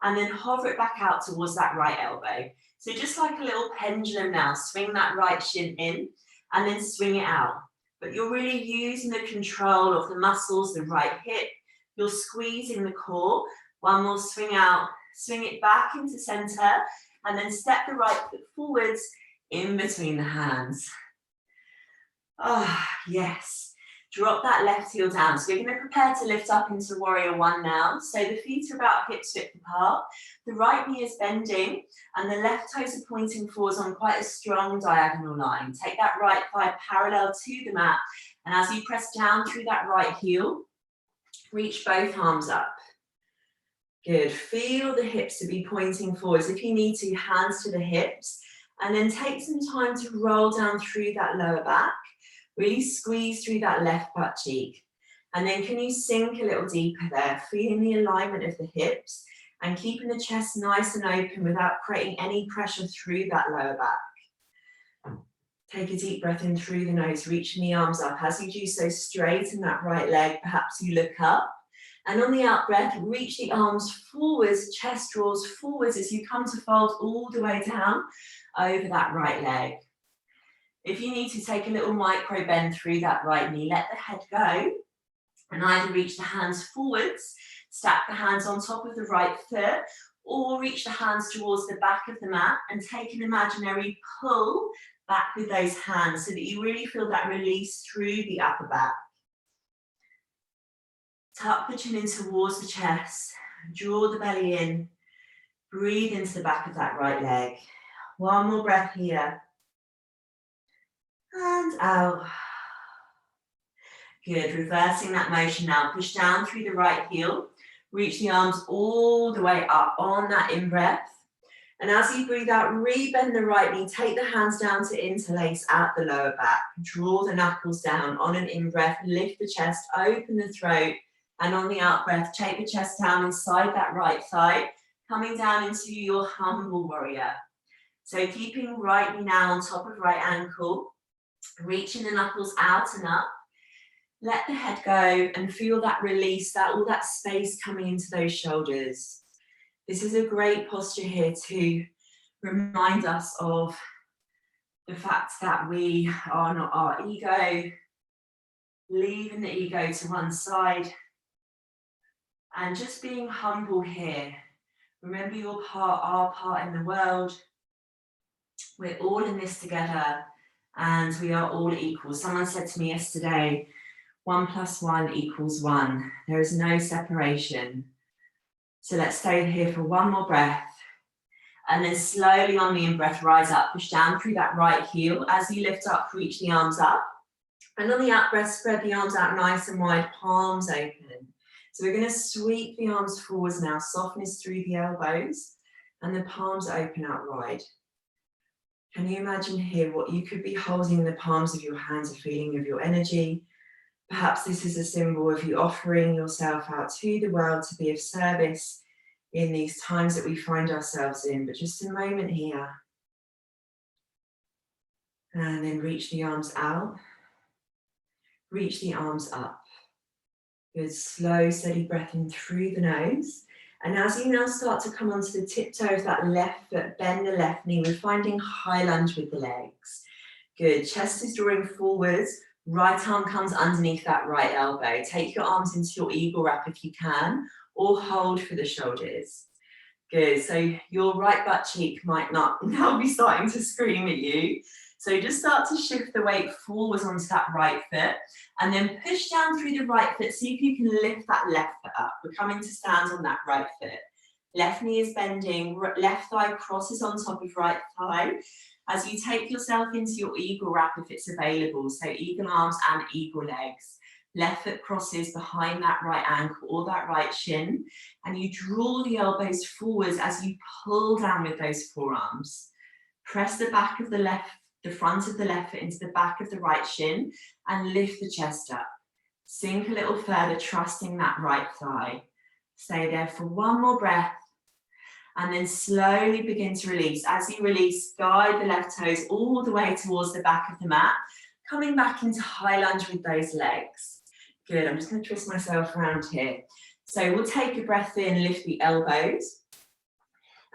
and then hover it back out towards that right elbow. So just like a little pendulum now, swing that right shin in and then swing it out. But you're really using the control of the muscles, the right hip. You're squeezing the core. One more swing out, swing it back into center, and then step the right foot forwards in between the hands. Oh, yes. Drop that left heel down. So we're going to prepare to lift up into Warrior One now. So the feet are about hips width apart. The right knee is bending and the left toes are pointing forwards on quite a strong diagonal line. Take that right thigh parallel to the mat. And as you press down through that right heel, reach both arms up. Good. Feel the hips to be pointing forwards. If you need to, hands to the hips. And then take some time to roll down through that lower back. Really squeeze through that left butt cheek. And then can you sink a little deeper there, feeling the alignment of the hips and keeping the chest nice and open without creating any pressure through that lower back. Take a deep breath in through the nose, reaching the arms up. As you do so, straighten that right leg. Perhaps you look up. And on the out breath, reach the arms forwards, chest draws forwards as you come to fold all the way down over that right leg. If you need to take a little micro bend through that right knee, let the head go And either reach the hands forwards, stack the hands on top of the right foot, or reach the hands towards the back of the mat and take an imaginary pull back with those hands so that you really feel that release through the upper back. Tuck the chin in towards the chest, draw the belly in, breathe into the back of that right leg. One more breath here. And out. Good, reversing that motion now. Push down through the right heel. Reach the arms all the way up on that in-breath. And as you breathe out, re-bend the right knee. Take the hands down to interlace at the lower back. Draw the knuckles down on an in-breath. Lift the chest, open the throat. And on the out-breath, take the chest down inside that right thigh. Coming down into your humble warrior. So keeping right knee now on top of right ankle. Reaching the knuckles out and up. Let the head go and feel that release, all that space coming into those shoulders. This is a great posture here to remind us of the fact that we are not our ego, leaving the ego to one side, and just being humble here. Remember your part, our part in the world. We're all in this together, and we are all equal. Someone said to me yesterday, 1 + 1 = 1. There is no separation. So let's stay here for one more breath. And then slowly on the in-breath, rise up, push down through that right heel. As you lift up, reach the arms up. And on the out-breath, spread the arms out nice and wide, palms open. So we're going to sweep the arms forwards now, softness through the elbows, and the palms open out wide. Can you imagine here what you could be holding in the palms of your hands, a feeling of your energy? Perhaps this is a symbol of you offering yourself out to the world to be of service in these times that we find ourselves in. But just a moment here. And then reach the arms out. Reach the arms up. Good, slow, steady breath in through the nose. And as you now start to come onto the tiptoe of that left foot, bend the left knee. We're finding high lunge with the legs. Good, chest is drawing forwards. Right arm comes underneath that right elbow. Take your arms into your eagle wrap if you can, or hold for the shoulders. Good, so your right butt cheek might not now be starting to scream at you. So just start to shift the weight forwards onto that right foot, and then push down through the right foot. See if you can lift that left foot up. We're coming to stand on that right foot. Left knee is bending, left thigh crosses on top of right thigh. As you take yourself into your eagle wrap if it's available, so eagle arms and eagle legs. Left foot crosses behind that right ankle or that right shin, and you draw the elbows forwards as you pull down with those forearms. Press the back of the front of the left foot into the back of the right shin and lift the chest up. Sink a little further, trusting that right thigh. Stay there for one more breath. And then slowly begin to release. As you release, guide the left toes all the way towards the back of the mat, coming back into high lunge with those legs. Good, I'm just going to twist myself around here. So we'll take a breath in, lift the elbows.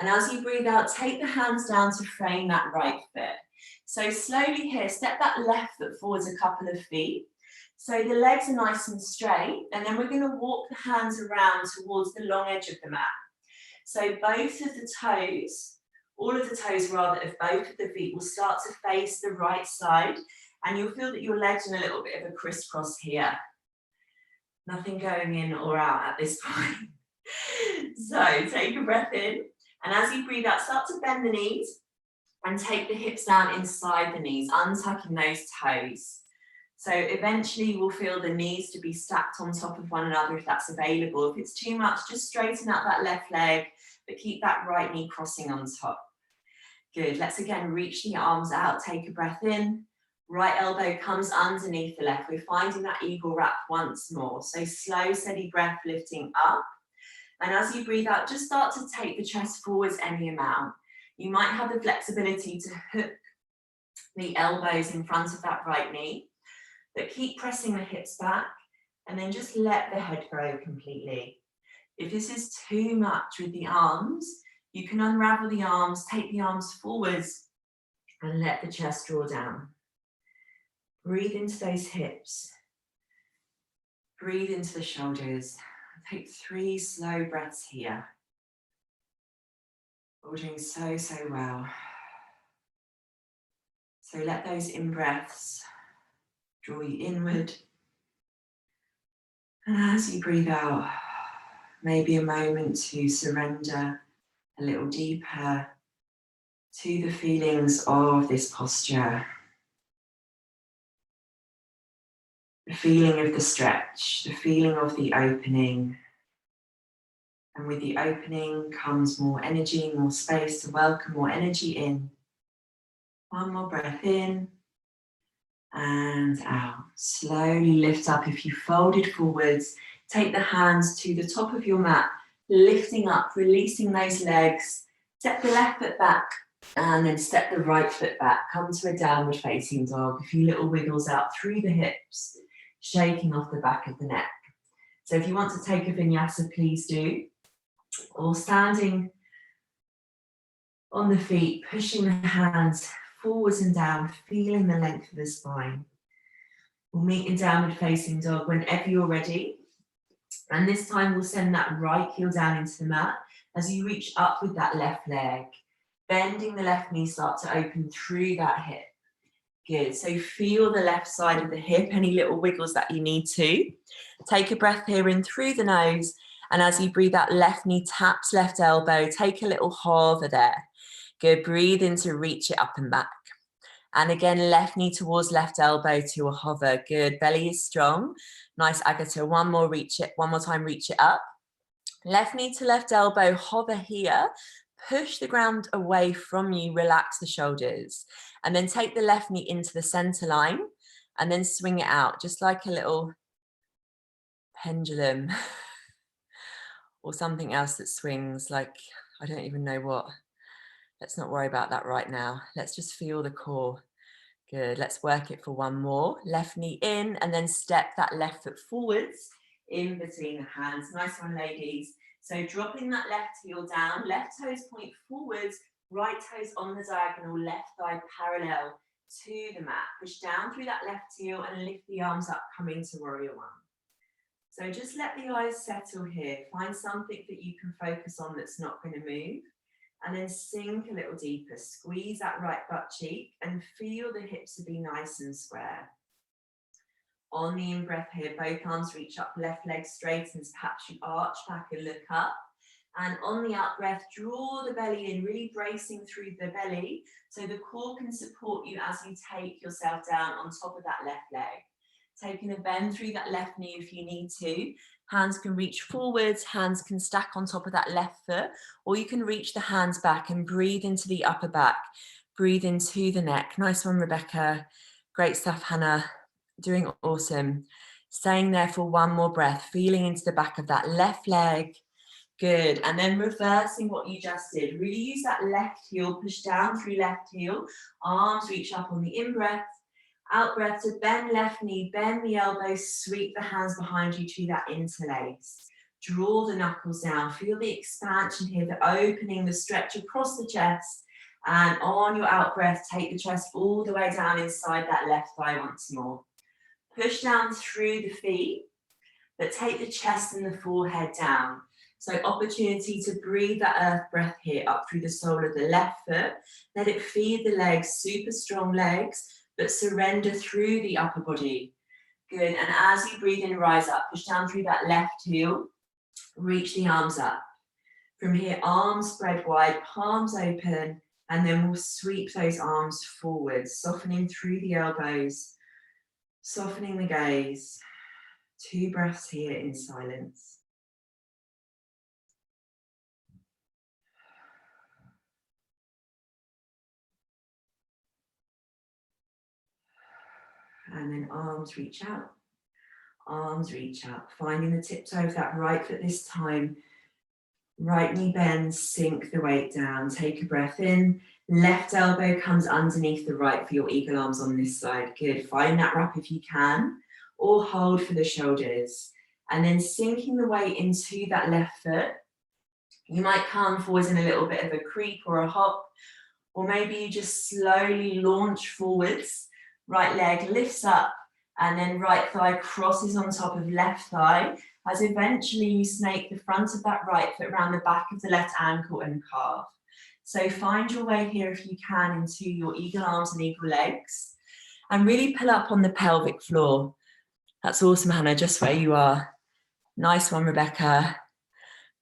And as you breathe out, take the hands down to frame that right foot. So slowly here, step that left foot forwards a couple of feet. So the legs are nice and straight. And then we're going to walk the hands around towards the long edge of the mat. So both of the toes, all of the toes rather, of both of the feet will start to face the right side, and you'll feel that your legs are in a little bit of a crisscross here. Nothing going in or out at this point. So take a breath in, and as you breathe out, start to bend the knees and take the hips down inside the knees, untucking those toes. So eventually you will feel the knees to be stacked on top of one another if that's available. If it's too much, just straighten out that left leg, but keep that right knee crossing on top. Good, let's again reach the arms out, take a breath in. Right elbow comes underneath the left. We're finding that eagle wrap once more. So slow, steady breath lifting up. And as you breathe out, just start to take the chest forwards any amount. You might have the flexibility to hook the elbows in front of that right knee. But keep pressing the hips back and then just let the head go completely. If this is too much with the arms, you can unravel the arms, take the arms forwards and let the chest draw down. Breathe into those hips. Breathe into the shoulders. Take 3 slow breaths here. We're doing so, so well. So let those in-breaths draw you inward. And as you breathe out, maybe a moment to surrender a little deeper to the feelings of this posture. The feeling of the stretch, the feeling of the opening. And with the opening comes more energy, more space to welcome more energy in. One more breath in and out. Slowly lift up. If you folded forwards, take the hands to the top of your mat, lifting up, releasing those legs. Step the left foot back and then step the right foot back. Come to a downward facing dog. A few little wiggles out through the hips, shaking off the back of the neck. So if you want to take a vinyasa, please do. Or standing on the feet, pushing the hands forwards and down, feeling the length of the spine. We'll meet in downward facing dog whenever you're ready. And this time we'll send that right heel down into the mat as you reach up with that left leg. Bending the left knee, start to open through that hip. Good, so feel the left side of the hip, any little wiggles that you need to. Take a breath here in through the nose, and as you breathe out, left knee taps left elbow, take a little hover there. Good, breathe in to reach it up and back. And again, left knee towards left elbow to a hover. Good, belly is strong. Nice, Agata, one more time, reach it up. Left knee to left elbow, hover here. Push the ground away from you, relax the shoulders. And then take the left knee into the center line and then swing it out, just like a little pendulum or something else that swings, like, I don't even know what. Let's not worry about that right now. Let's just feel the core. Good, let's work it for one more. Left knee in and then step that left foot forwards in between the hands. Nice one, ladies. So dropping that left heel down, left toes point forwards, right toes on the diagonal, left thigh parallel to the mat. Push down through that left heel and lift the arms up, coming to warrior one. So just let the eyes settle here. Find something that you can focus on that's not going to move. And then sink a little deeper. Squeeze that right butt cheek and feel the hips to be nice and square. On the in-breath here, both arms reach up, left leg straightens, perhaps you arch back and look up. And on the out-breath, draw the belly in, really bracing through the belly so the core can support you as you take yourself down on top of that left leg. Taking a bend through that left knee if you need to. Hands can reach forwards, hands can stack on top of that left foot, or you can reach the hands back and breathe into the upper back. Breathe into the neck. Nice one, Rebecca. Great stuff, Hannah. Doing awesome. Staying there for one more breath, feeling into the back of that left leg. Good, and then reversing what you just did. Really use that left heel, push down through left heel. Arms reach up on the in-breath. Out breath to bend left knee, bend the elbows, sweep the hands behind you to that interlace. Draw the knuckles down, feel the expansion here, the opening, the stretch across the chest. And on your out breath, take the chest all the way down inside that left thigh once more. Push down through the feet, but take the chest and the forehead down. So opportunity to breathe that earth breath here up through the sole of the left foot. Let it feed the legs, super strong legs, but surrender through the upper body. Good, and as you breathe in, rise up, push down through that left heel, reach the arms up. From here, arms spread wide, palms open, and then we'll sweep those arms forwards, softening through the elbows, softening the gaze. 2 breaths here in silence. And then arms reach out, arms reach up, finding the tiptoe of that right foot this time. Right knee bends, sink the weight down, take a breath in. Left elbow comes underneath the right for your eagle arms on this side. Good, find that wrap if you can, or hold for the shoulders. And then sinking the weight into that left foot. You might come forwards in a little bit of a creep or a hop, or maybe you just slowly launch forwards. Right leg lifts up And then right thigh crosses on top of left thigh, as eventually you snake the front of that right foot around the back of the left ankle and calf. So find your way here if you can into your eagle arms and eagle legs, and really pull up on the pelvic floor. That's awesome, Hannah, just where you are. Nice one, Rebecca.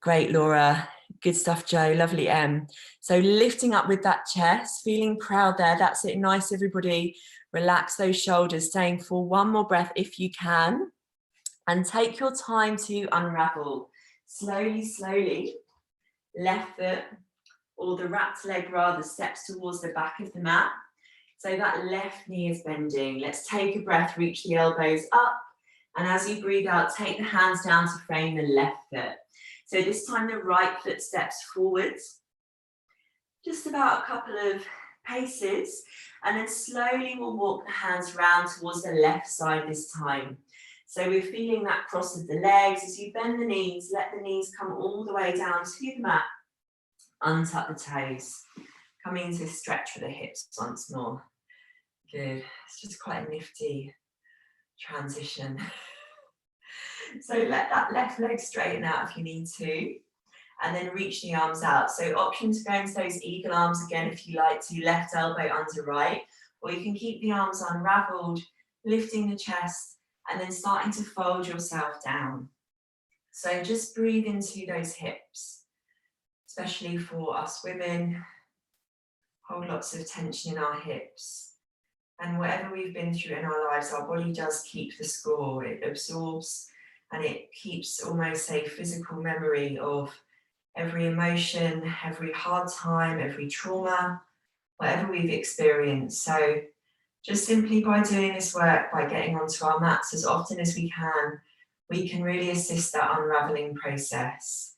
Great, Laura. Good stuff, Joe. Lovely, Em. So lifting up with that chest, feeling proud there. That's it. Nice, everybody. Relax those shoulders, staying for one more breath if you can. And take your time to unravel. Slowly, slowly. Left foot, or the wrapped leg rather, steps towards the back of the mat. So that left knee is bending. Let's take a breath, reach the elbows up. And as you breathe out, take the hands down to frame the left foot. So this time the right foot steps forwards, just about a couple of paces. And then slowly we'll walk the hands round towards the left side this time. So we're feeling that cross of the legs. As you bend the knees, let the knees come all the way down to the mat. Untuck the toes. Coming into stretch for the hips once more. Good. It's just quite a nifty transition. So let that left leg straighten out if you need to. And then reach the arms out. So option to go into those eagle arms again if you like to. Left elbow under right. Or you can keep the arms unraveled, lifting the chest, and then starting to fold yourself down. So just breathe into those hips, especially for us women. Hold lots of tension in our hips. And whatever we've been through in our lives, our body does keep the score. It absorbs and it keeps almost a physical memory of every emotion, every hard time, every trauma, whatever we've experienced. So just simply by doing this work, by getting onto our mats as often as we can really assist that unraveling process.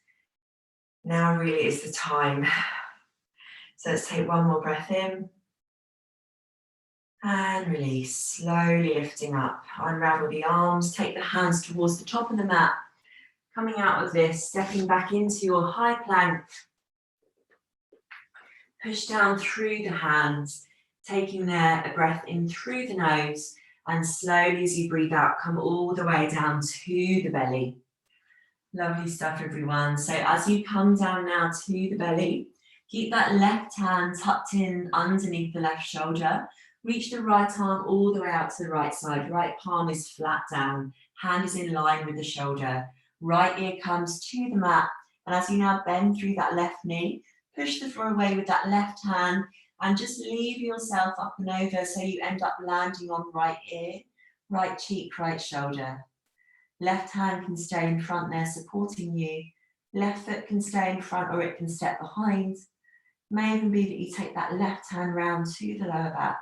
Now really is the time. So let's take one more breath in. And release, slowly lifting up. Unravel the arms, take the hands towards the top of the mat. Coming out of this, stepping back into your high plank. Push down through the hands, taking there a breath in through the nose, and slowly as you breathe out, come all the way down to the belly. Lovely stuff, everyone. So as you come down now to the belly, keep that left hand tucked in underneath the left shoulder. Reach the right arm all the way out to the right side. Right palm is flat down. Hand is in line with the shoulder. Right ear comes to the mat. And as you now bend through that left knee, push the floor away with that left hand and just leave yourself up and over so you end up landing on right ear, right cheek, right shoulder. Left hand can stay in front there supporting you. Left foot can stay in front or it can step behind. May even be that you take that left hand round to the lower back.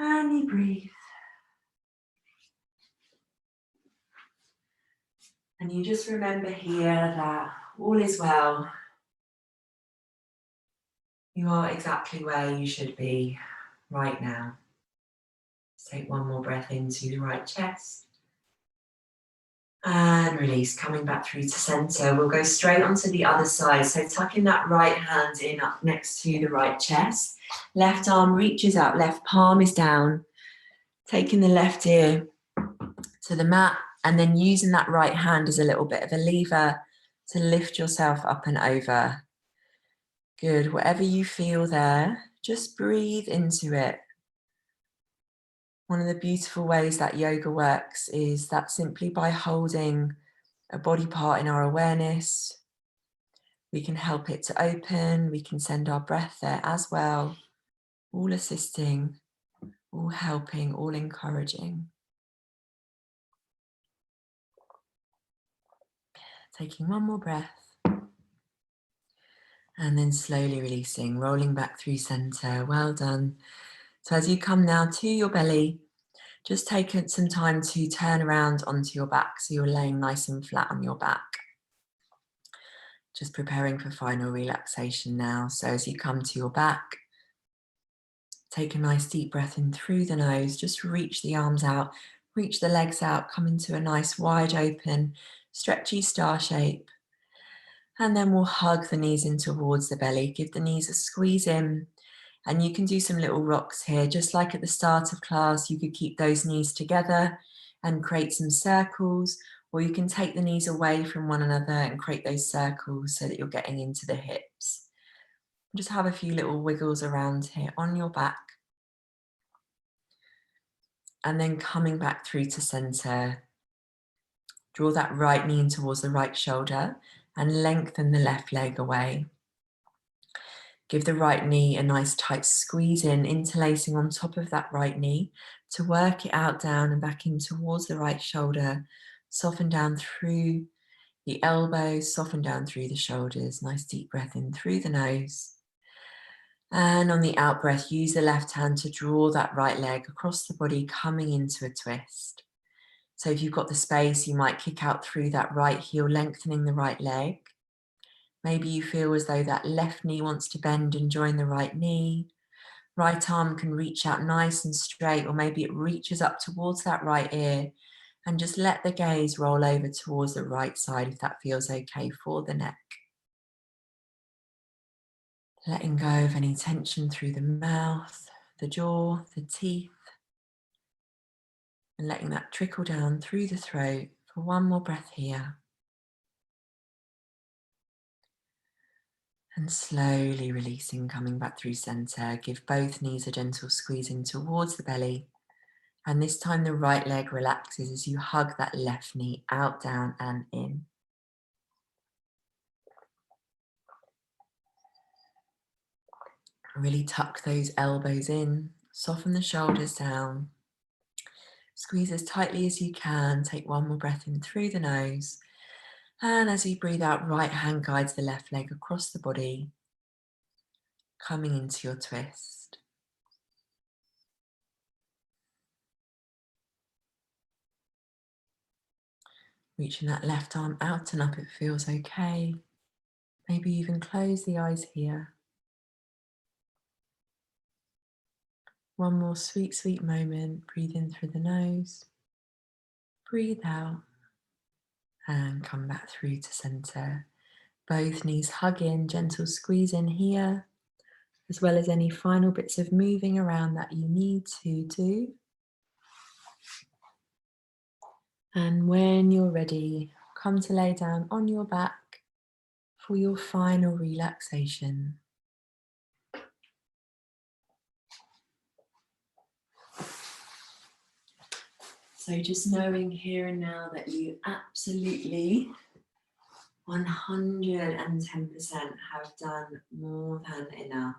And you breathe. And you just remember here that all is well. You are exactly where you should be right now. Let's take one more breath into the right chest. And release, coming back through to center. We'll go straight onto the other side. So tucking that right hand in up next to the right chest. Left arm reaches out, left palm is down. Taking the left ear to the mat and then using that right hand as a little bit of a lever to lift yourself up and over. Good, whatever you feel there, just breathe into it. One of the beautiful ways that yoga works is that simply by holding a body part in our awareness, we can help it to open, we can send our breath there as well, all assisting, all helping, all encouraging. Taking one more breath. And then slowly releasing, rolling back through center. Well done. So as you come now to your belly, just take some time to turn around onto your back so you're laying nice and flat on your back. Just preparing for final relaxation now. So as you come to your back, take a nice deep breath in through the nose. Just reach the arms out, reach the legs out, come into a nice wide open, stretchy star shape. And then we'll hug the knees in towards the belly. Give the knees a squeeze in And you can do some little rocks here, just like at the start of class. You could keep those knees together and create some circles, or you can take the knees away from one another and create those circles so that you're getting into the hips. Just have a few little wiggles around here on your back. And then coming back through to center. Draw that right knee in towards the right shoulder and lengthen the left leg away. Give the right knee a nice tight squeeze in, interlacing on top of that right knee to work it out down and back in towards the right shoulder. Soften down through the elbows, soften down through the shoulders. Nice deep breath in through the nose. And on the out breath, use the left hand to draw that right leg across the body, coming into a twist. So if you've got the space, you might kick out through that right heel, lengthening the right leg. Maybe you feel as though that left knee wants to bend and join the right knee. Right arm can reach out nice and straight, or maybe it reaches up towards that right ear, and just let the gaze roll over towards the right side if that feels okay for the neck. Letting go of any tension through the mouth, the jaw, the teeth, and letting that trickle down through the throat for one more breath here. And slowly releasing, coming back through center. Give both knees a gentle squeeze in towards the belly. And this time the right leg relaxes as you hug that left knee out, down and in. Really tuck those elbows in, soften the shoulders down. Squeeze as tightly as you can. Take one more breath in through the nose. And as you breathe out, right hand guides the left leg across the body, coming into your twist. Reaching that left arm out and up, it feels okay. Maybe even close the eyes here. One more sweet, sweet moment. Breathe in through the nose. Breathe out. And come back through to center. Both knees hug in, gentle squeeze in here, as well as any final bits of moving around that you need to do. And when you're ready, come to lay down on your back for your final relaxation. So just knowing here and now that you absolutely 110% have done more than enough.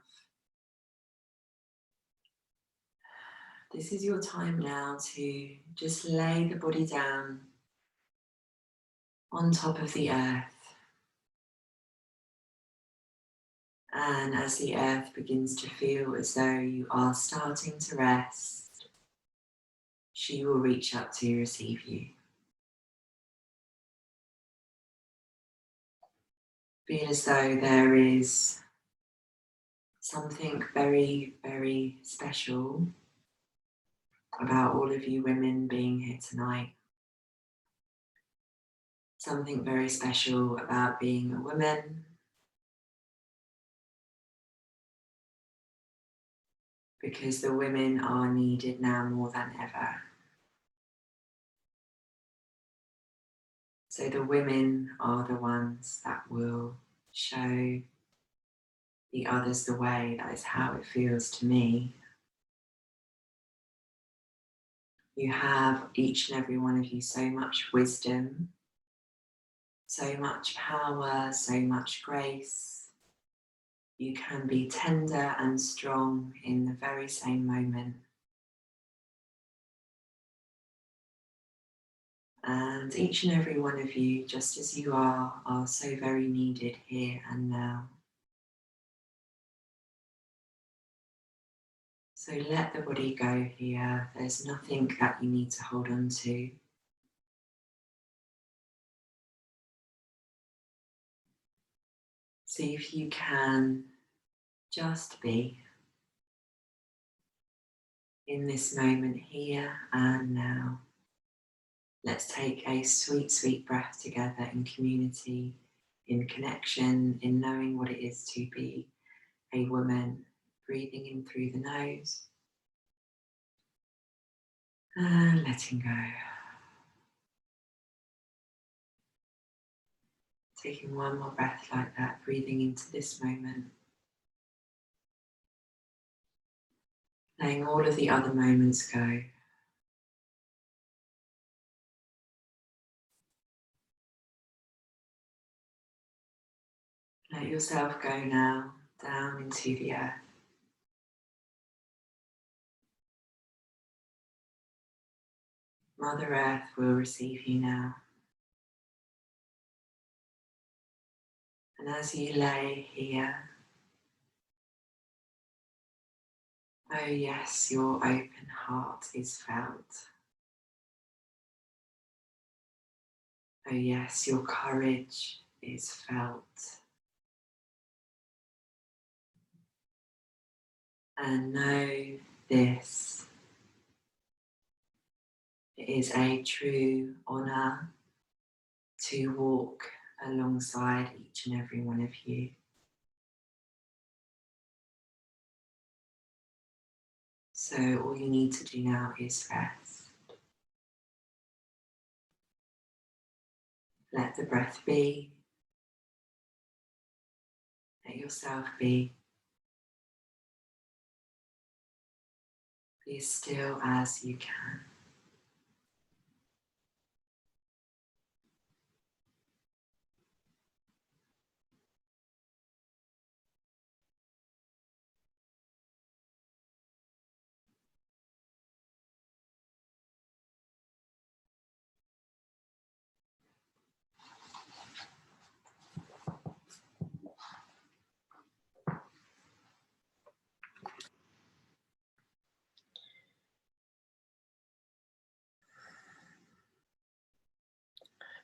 This is your time now to just lay the body down on top of the earth. And as the earth begins to feel as though you are starting to rest, she will reach up to receive you. Feel as though there is something very, very special about all of you women being here tonight. Something very special about being a woman. Because the women are needed now more than ever. So the women are the ones that will show the others the way. That is how it feels to me. You have, each and every one of you, so much wisdom, so much power, so much grace. You can be tender and strong in the very same moment. And each and every one of you, just as you are so very needed here and now. So let the body go here. There's nothing that you need to hold on to. See if you can just be in this moment here and now. Let's take a sweet, sweet breath together in community, in connection, in knowing what it is to be a woman. breathing in through the nose and letting go. Taking one more breath like that, breathing into this moment. Letting all of the other moments go. Let yourself go now, down into the earth. Mother Earth will receive you now. And as you lay here, oh yes, your open heart is felt. Oh yes, your courage is felt. And know this, it is a true honour to walk alongside each and every one of you. So all you need to do now is rest. Let the breath be. Let yourself be. Be as still as you can.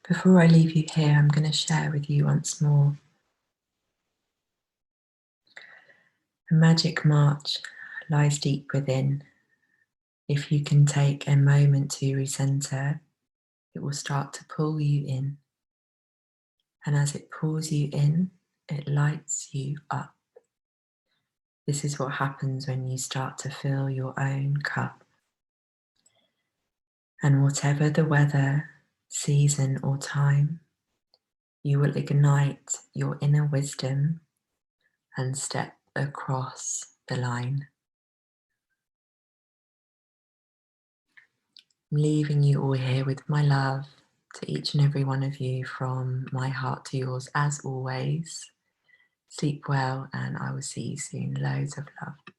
Before I leave you here, I'm going to share with you once more. The magic march lies deep within. If you can take a moment to recenter, it will start to pull you in. And as it pulls you in, it lights you up. This is what happens when you start to fill your own cup. And whatever the weather, season, or time, you will ignite your inner wisdom and step across the line. I'm leaving you all here with my love to each and every one of you, from my heart to yours as always. Sleep well, and I will see you soon. Loads of love.